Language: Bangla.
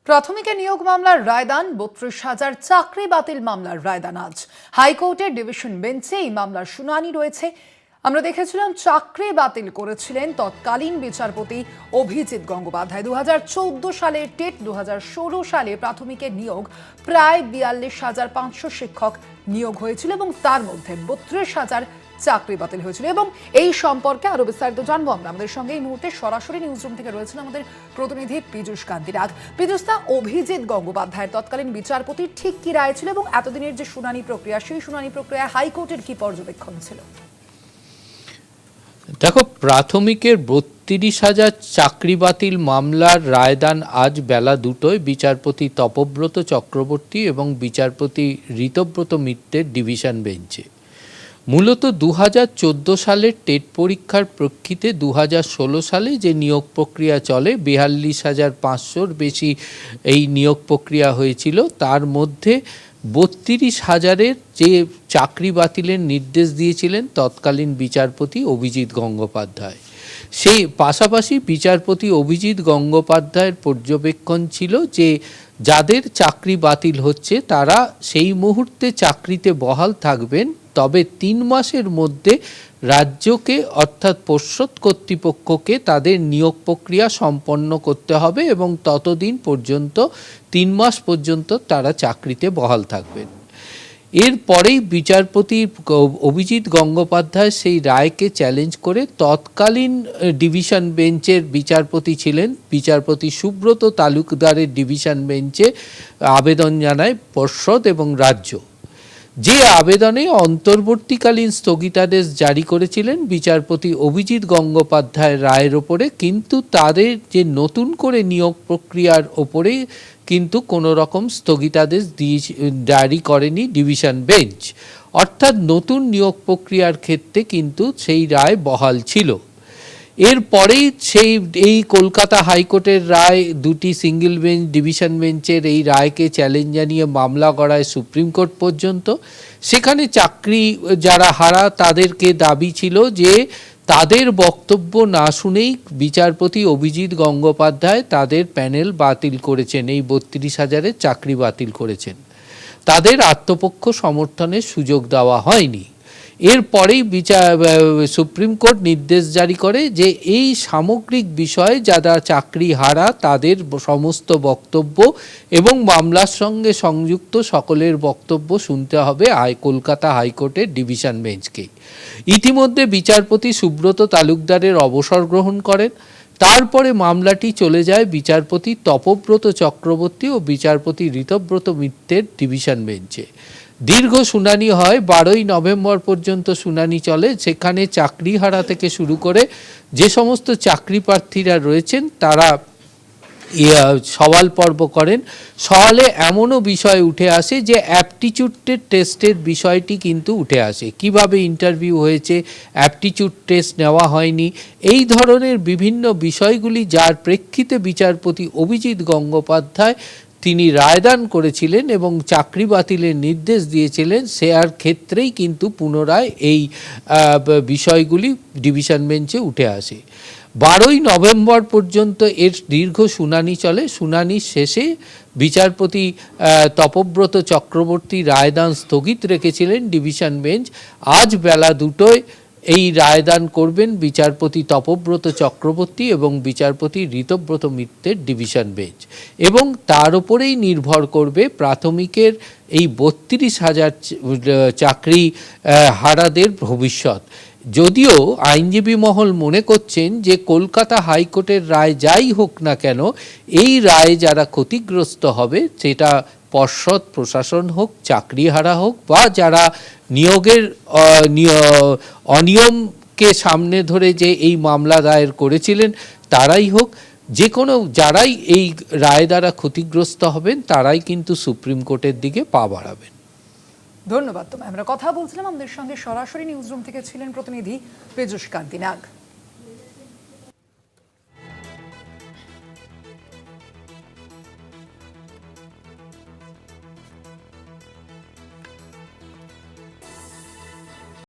প্রাথমিকের নিয়োগ মামলার রায়দান, ৩২,০০০ চাকরি বাতিল মামলার রায়দান আজ হাইকোর্টের ডিভিশন বেঞ্চে এই মামলার শুনানি রয়েছে। আমরা দেখেছিলাম চাকরি বাতিল করেছিলেন তৎকালীন বিচারপতি অভিজিৎ গঙ্গোপাধ্যায়। ২০১৪ সালে টেট, ২০১৬ সালে প্রাথমিকের নিয়োগ প্রায় ৪২,৫০০ শিক্ষক নিয়োগ হয়েছিল এবং তার মধ্যে ৩২,০০০ চাকরি বাতিল হয়েছিল। এবং এই সম্পর্কে আরো বিস্তারিত জানবো আমরা। আমাদের সঙ্গে এই মুহূর্তে সরাসরি নিউজরুম থেকে রয়েছেন আমাদের প্রতিনিধি পীযূষ কান্তি নাগ। পীযূষদা, অভিজিৎ গঙ্গোপাধ্যায়ের তৎকালীন বিচারপতি ঠিক কি রায় ছিল এবং এতদিনের যে শুনানি প্রক্রিয়া, সেই শুনানি প্রক্রিয়ায় হাইকোর্টের কি পর্যবেক্ষণ ছিল? দেখো, প্রাথমিকের ৩২,০০০ চাকরি বাতিল মামলার রায়দান আজ বেলা ২টোয় বিচারপতি তপব্রত চক্রবর্তী এবং বিচারপতি ঋতব্রত মিত্রের ডিভিশন বেঞ্চে। মূলত ২০১৪ সালের টেট পরীক্ষার প্রেক্ষিতে ২০১৬ সালে যে নিয়োগ প্রক্রিয়া চলে, ৪২,৫০০-র বেশি এই নিয়োগ প্রক্রিয়া হয়েছিল। তার মধ্যে ৩২,০০০-এর যে চাকরি বাতিলের নির্দেশ দিয়েছিলেন তৎকালীন বিচারপতি অভিজিৎ গঙ্গোপাধ্যায়। সেই পাশাপাশি বিচারপতি অভিজিৎ গঙ্গোপাধ্যায়ের পর্যবেক্ষণ ছিল যে যাদের চাকরি বাতিল হচ্ছে তারা সেই মুহূর্তে চাকরিতে বহাল থাকবেন, তবে ৩ মাসের মধ্যে রাজ্যকে অর্থাৎ পর্ষদ কর্তৃপক্ষকে তাদের নিয়োগ প্রক্রিয়া সম্পন্ন করতে হবে এবং ততদিন পর্যন্ত ৩ মাস পর্যন্ত তারা চাকরিতে বহাল থাকবেন। এরপরেই বিচারপতি অভিজিৎ গঙ্গোপাধ্যায় সেই রায়কে চ্যালেঞ্জ করে তৎকালীন ডিভিশন বেঞ্চের বিচারপতি ছিলেন বিচারপতি সুব্রত তালুকদারের ডিভিশন বেঞ্চে আবেদন জানায় পর্ষদ এবং রাজ্য। যে আবেদনে অন্তর্বর্তীকালীন স্থগিতাদেশ জারি করেছিলেন বিচারপতি অভিজিৎ গঙ্গোপাধ্যায়ের রায়ের ওপরে, কিন্তু তাদের যে নতুন করে নিয়োগ প্রক্রিয়ার ওপরে কিন্তু কোনো রকম স্থগিতাদেশ জারি করেনি ডিভিশন বেঞ্চ। অর্থাৎ নতুন নিয়োগ প্রক্রিয়ার ক্ষেত্রে কিন্তু সেই রায় বহাল ছিল। এরপরেই এই কলকাতা হাইকোর্টের রায়, দুটি সিঙ্গেল বেঞ্চ ডিভিশন বেঞ্চের এই রায়কে চ্যালেঞ্জ জানিয়ে মামলা গড়ায় সুপ্রিম কোর্ট পর্যন্ত। সেখানে চাকরি যারা হারা তাদেরকে দাবি ছিল যে তাদের বক্তব্য না শুনেই বিচারপতি অভিজিৎ গঙ্গোপাধ্যায় তাদের প্যানেল বাতিল করেছেন, এই ৩২,০০০-এর চাকরি বাতিল করেছেন। তাদের আত্মপক্ষ সমর্থনের সুযোগ দেওয়া হয়নি। এরপরেই সুপ্রিম কোর্ট নির্দেশ জারি করে যে এই সামগ্রিক বিষয়ে যারা চাকরি হারা তাদের সমস্ত বক্তব্য এবং মামলার সঙ্গে সংযুক্ত সকলের বক্তব্য শুনতে হবে কলকাতা হাইকোর্টের ডিভিশন বেঞ্চকে। ইতিমধ্যে বিচারপতি সুব্রত তালুকদারের অবসর গ্রহণ করেন। তারপরে মামলাটি চলে যায় বিচারপতি তপব্রত চক্রবর্তী ও বিচারপতি ঋতব্রত মিত্রের ডিভিশন বেঞ্চে। দীর্ঘ শুনানি হয়, 12ই নভেম্বর পর্যন্ত শুনানি চলে। সেখানে চাকরিহারা থেকে শুরু করে যে সমস্ত চাকরি প্রার্থীরা রয়েছেন তারা সওয়াল পর্ব করেন। সওয়ালে এমনও বিষয় উঠে আসে যে অ্যাপটিটিউড টেস্টের বিষয়টি কিন্তু উঠে আসে, কিভাবে ইন্টারভিউ হয়েছে, অ্যাপটিটিউড টেস্ট নেওয়া হয়নি, এই ধরনের বিভিন্ন বিষয়গুলি যার প্রেক্ষিতে বিচারপতি অভিজিৎ গঙ্গোপাধ্যায় তিনি রায়দান করেছিলেন এবং চাকরি বাতিলের নির্দেশ দিয়েছিলেন। সেয়ার ক্ষেত্রেই কিন্তু পুনরায় এই বিষয়গুলি ডিভিশন বেঞ্চে উঠে আসে। 12ই নভেম্বর পর্যন্ত এর দীর্ঘ শুনানি চলে। শুনানির শেষে বিচারপতি তপব্রত চক্রবর্তী রায়দান স্থগিত রেখেছিলেন ডিভিশন বেঞ্চ। আজ বেলা 2টোয় এই রায়দান করবেন বিচারপতি তপব্রত চক্রবর্তী এবং বিচারপতি ঋতব্রত মিত্রের ডিভিশন বেঞ্চ, এবং তার উপরেই নির্ভর করবে প্রাথমিকের এই ৩২,০০০ চাকরি হারাদের ভবিষ্যৎ। যদিও আইনজীবী মহল মনে করছেন যে কলকাতা হাইকোর্টের রায় যাই হোক না কেন, এই রায় যারা ক্ষতিগ্রস্ত হবে সেটা পর্ষদ প্রশাসন হোক, চাকরিহারা হোক, বা যারা নিয়োগের অনিয়মকে সামনে ধরে যে এই মামলা দায়ের করেছিলেন তারাই হোক, যে কোনো যারাই এই রায় দ্বারা ক্ষতিগ্রস্ত হবেন তারাই কিন্তু সুপ্রিম কোর্টের দিকে পা বাড়াবেন। ধন্যবাদ তোমায়। আমরা কথা বলছিলাম, আমাদের সঙ্গে সরাসরি নিউজরুম থেকে ছিলেন প্রতিনিধি পীযূষ কান্তি নাগ।